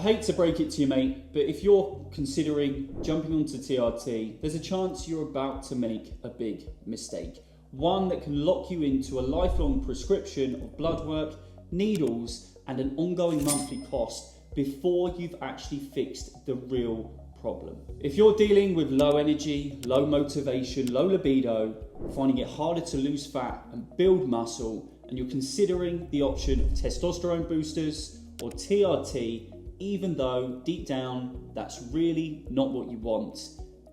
I hate to break it to you, mate, but if you're considering jumping onto TRT, there's a chance you're about to make a big mistake. One that can lock you into a lifelong prescription of blood work, needles, and an ongoing monthly cost before you've actually fixed the real problem. If you're dealing with low energy, low motivation, low libido, finding it harder to lose fat and build muscle, and you're considering the option of testosterone boosters or TRT, even though deep down that's really not what you want,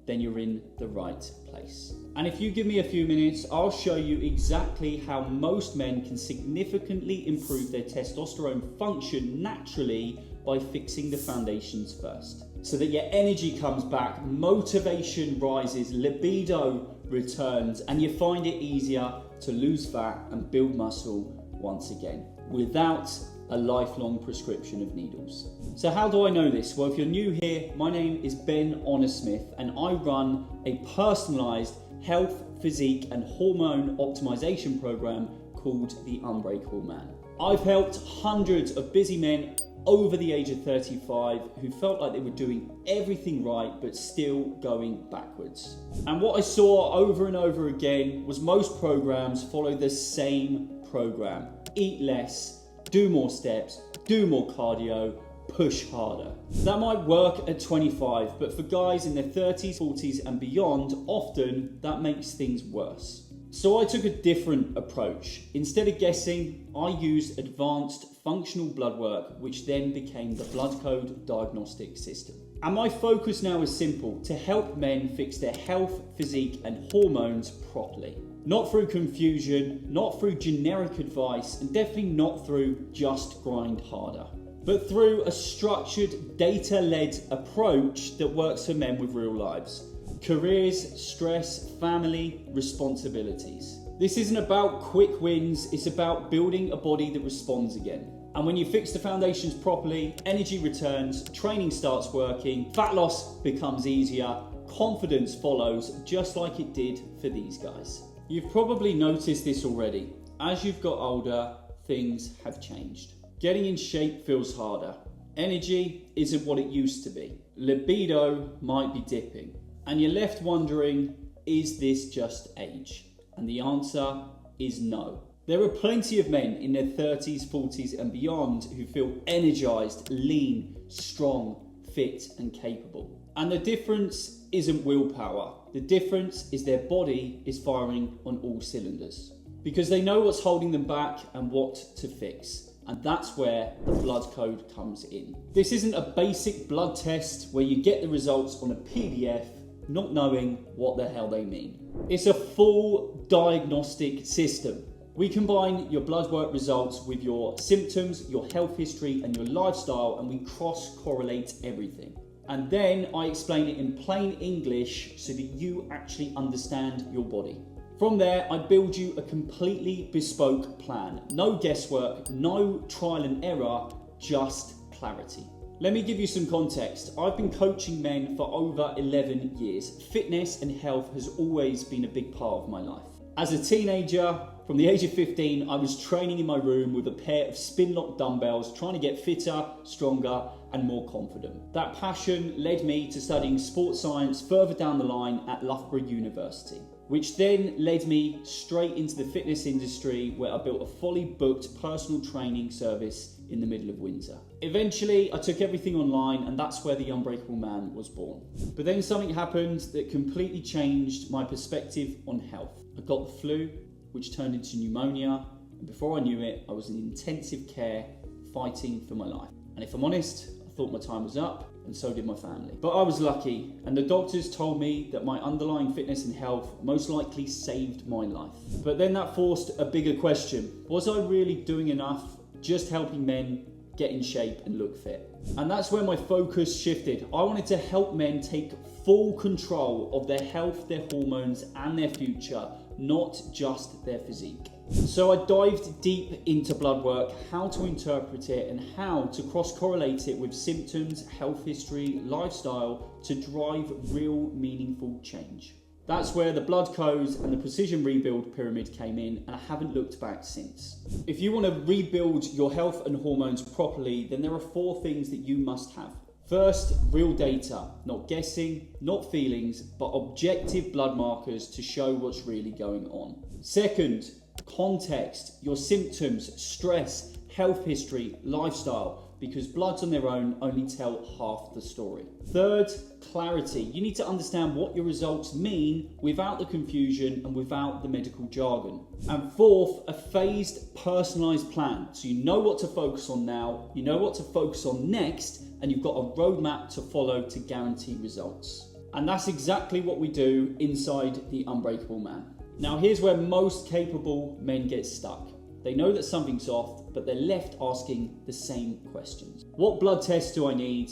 then you're in the right place. And if you give me a few minutes, I'll show you exactly how most men can significantly improve their testosterone function naturally by fixing the foundations first, so that your energy comes back, motivation rises, libido returns, and you find it easier to lose fat and build muscle once again, without a lifelong prescription of needles. So how do I know this? Well, if you're new here, my name is Ben Honor-Smith, and I run a personalized health, physique, and hormone optimization program called the Unbreakable Man. I've helped hundreds of busy men over the age of 35 who felt like they were doing everything right but still going backwards. And what I saw over and over again was most programs follow the same program: eat less, do more steps, do more cardio, push harder. That might work at 25, but for guys in their 30s, 40s and beyond, often that makes things worse. So I took a different approach. Instead of guessing, I used advanced functional blood work, which then became the BloodCode Diagnostic System. And my focus now is simple: to help men fix their health, physique and hormones properly. Not through confusion, not through generic advice, and definitely not through just grind harder, but through a structured, data-led approach that works for men with real lives. Careers, stress, family, responsibilities. This isn't about quick wins, it's about building a body that responds again. And when you fix the foundations properly, energy returns, training starts working, fat loss becomes easier, confidence follows, just like it did for these guys. You've probably noticed this already. As you've got older, things have changed. Getting in shape feels harder. Energy isn't what it used to be. Libido might be dipping. And you're left wondering, is this just age? And the answer is no. There are plenty of men in their 30s, 40s and beyond who feel energized, lean, strong, fit and capable. And the difference isn't willpower. The difference is their body is firing on all cylinders, because they know what's holding them back and what to fix. And that's where the BloodCode comes in. This isn't a basic blood test where you get the results on a PDF, not knowing what the hell they mean. It's a full diagnostic system. We combine your blood work results with your symptoms, your health history and your lifestyle, and we cross-correlate everything. And then I explain it in plain English so that you actually understand your body. From there, I build you a completely bespoke plan. No guesswork, no trial and error, just clarity. Let me give you some context. I've been coaching men for over 11 years. Fitness and health has always been a big part of my life. As a teenager, from the age of 15, I was training in my room with a pair of spin-lock dumbbells, trying to get fitter, stronger, and more confident. That passion led me to studying sports science further down the line at Loughborough University, which then led me straight into the fitness industry, where I built a fully booked personal training service in the middle of Windsor. Eventually, I took everything online, and that's where the Unbreakable Man was born. But then something happened that completely changed my perspective on health. I got the flu, which turned into pneumonia, and before I knew it, I was in intensive care fighting for my life. And if I'm honest, I thought my time was up, and so did my family. But I was lucky, and the doctors told me that my underlying fitness and health most likely saved my life. But then that forced a bigger question. Was I really doing enough just helping men get in shape and look fit? And that's where my focus shifted. I wanted to help men take full control of their health, their hormones, and their future, not just their physique. So I dived deep into blood work, how to interpret it, and how to cross-correlate it with symptoms, health history, lifestyle to drive real meaningful change. That's where the BloodCode and the Precision Rebuild Pyramid came in, and I haven't looked back since. If you want to rebuild your health and hormones properly, then there are 4 things that you must have. First, real data, not guessing, not feelings, but objective blood markers to show what's really going on. Second, context, your symptoms, stress, health history, lifestyle, because bloods on their own only tell half the story. Third, clarity. You need to understand what your results mean without the confusion and without the medical jargon. And fourth, a phased, personalized plan. So you know what to focus on now, you know what to focus on next, and you've got a roadmap to follow to guarantee results. And that's exactly what we do inside the Unbreakable Man. Now here's where most capable men get stuck. They know that something's off, but they're left asking the same questions. What blood tests do I need?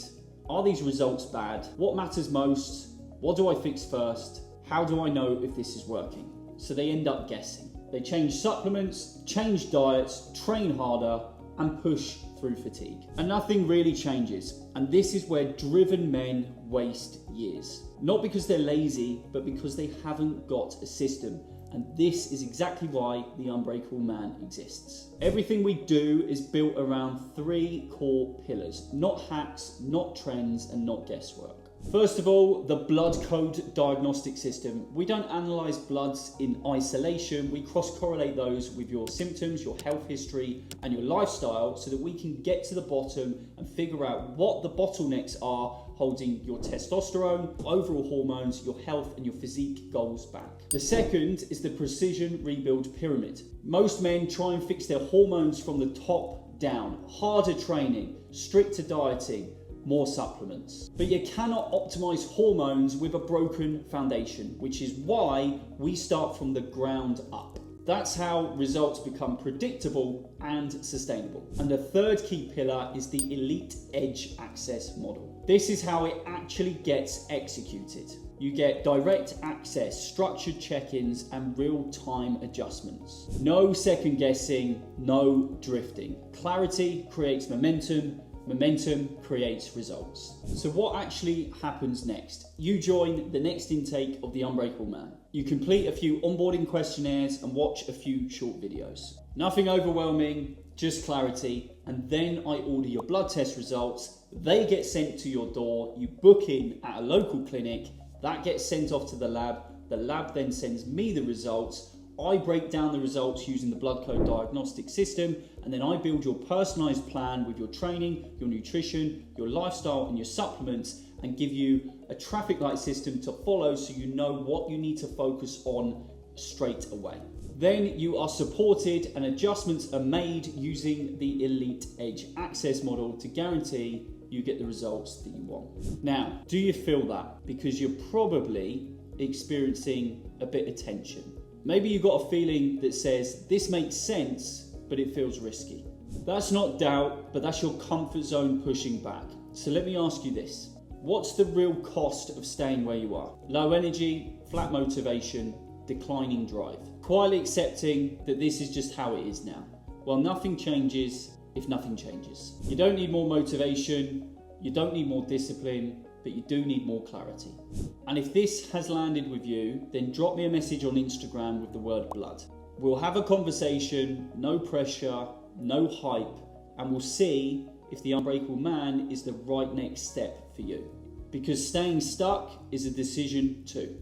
Are these results bad? What matters most? What do I fix first? How do I know if this is working? So they end up guessing. They change supplements, change diets, train harder, and push through fatigue. And nothing really changes. And this is where driven men waste years. Not because they're lazy, but because they haven't got a system. And this is exactly why the Unbreakable Man exists. Everything we do is built around 3 core pillars, not hacks, not trends, and not guesswork. First of all, the BloodCode Diagnostic System. We don't analyze bloods in isolation, we cross-correlate those with your symptoms, your health history, and your lifestyle so that we can get to the bottom and figure out what the bottlenecks are holding your testosterone, overall hormones, your health, and your physique goals back. The second is the Precision Rebuild Pyramid. Most men try and fix their hormones from the top down. Harder training, stricter dieting, more supplements. But you cannot optimize hormones with a broken foundation, which is why we start from the ground up. That's how results become predictable and sustainable. And the third key pillar is the Elite Edge Access model. This is how it actually gets executed. You get direct access, structured check-ins, and real-time adjustments. No second guessing, no drifting. Clarity creates momentum, momentum creates results. So what actually happens next? You join the next intake of the Unbreakable Man. You complete a few onboarding questionnaires and watch a few short videos. Nothing overwhelming, just clarity, and then I order your blood test results. They get sent to your door, you book in at a local clinic, that gets sent off to the lab then sends me the results. I break down the results using the BloodCode Diagnostic System, and then I build your personalized plan with your training, your nutrition, your lifestyle, and your supplements, and give you a traffic light system to follow so you know what you need to focus on straight away. Then you are supported and adjustments are made using the Elite Edge Access model to guarantee you get the results that you want. Now, do you feel that? Because you're probably experiencing a bit of tension. Maybe you've got a feeling that says, this makes sense, but it feels risky. That's not doubt, but that's your comfort zone pushing back. So let me ask you this. What's the real cost of staying where you are? Low energy, flat motivation, declining drive. Quietly accepting that this is just how it is now. Well, nothing changes if nothing changes. You don't need more motivation, you don't need more discipline, but you do need more clarity. And if this has landed with you, then drop me a message on Instagram with the word blood. We'll have a conversation, no pressure, no hype, and we'll see if the Unbreakable Man is the right next step for you. Because staying stuck is a decision too.